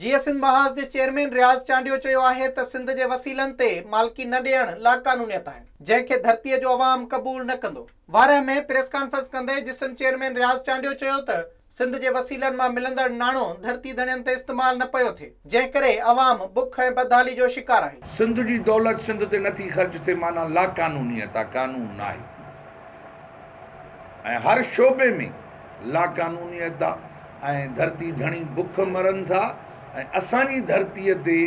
जीअं सिंध महाज जे चेयरमैन रियाज़ चांडियो चयो आहे त सिंध जे वसीलनि ते मालिकी न ॾियण लाक़ानूनियत आहे, जंहिंखे धरतीअ जो अवाम क़बूल न कंदो। वारह में प्रेस कॉन्फ्रेंस कंदे जिस्म चेयरमैन रियाज़ चांडियो चयो त सिंध जे वसीलनि मां मिलंदड़ नाणो धरती धणियनि ते इस्तेमाल न पियो थिए, जंहिं करे अवाम बुख ऐं बदहाली जो शिकार आहे। सिंध जी दौलत सिंध ते नथी ख़र्च थिए, माना लाक़ानूनियत आहे, कानून आहे। ऐं हर शोबे में लाक़ानूनियत आहे ऐं धरती धणी बुख मरनि था। ऐं असांजी धरतीअ ते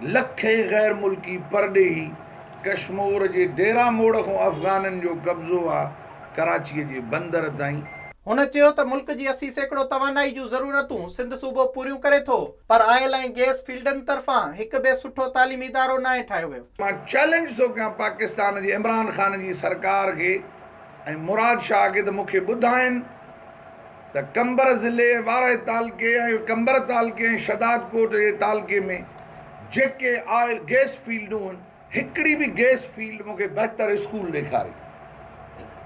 लखे गैर मुल्की परॾेही कश्मीर जे डेरा मोड़ खां अफ़गाननि जो कब्ज़ो आहे, कराचीअ जे बंदर ताईं। हुन चयो त मुल्क जी 80% तवानाई जूं ज़रूरतूं सिंध सूबो पूरियूं करे थो, पर आयल ऐं गैस फील्डनि तरफ़ां हिक बि सुठो तालीमी इदारो नाहे ठाहियो वियो। मां चैलेंज थो कयां पाकिस्तान जे इमरान ख़ान जी सरकार खे ऐं मुराद शाह खे त मूंखे ॿुधाइनि त कंबर ज़िले वारह तालुके ऐं कंबर तालुके ऐं शदादकोट जे तालुके में जेके आयल गैस फील्डूं आहिनि, हिकिड़ी बि गैस फील्ड मूंखे बहितर स्कूल ॾेखारे।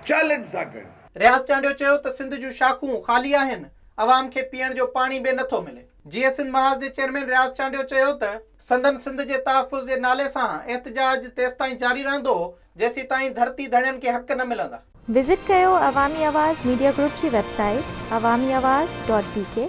चैलेंज था कयूं। रियाज़ चांडियो चयो त सिंध जूं शाखूं ख़ाली आहिनि, अवाम खे पीअण जो पाणी बि नथो मिले। जीअं सिंध महाज जे चेयरमैन रियाज़ चांडियो चयो त संदन सिंध जे तहफ़ुज़ जे नाले सां एहतजाज तेसिताईं जारी रहंदो जेसीं ताईं धरती धणियनि खे हक़ न मिलंदा। विज़िट कयो अवामी आवाज़ मीडिया ग्रुप जी वेबसाइट awamiawaz.pk।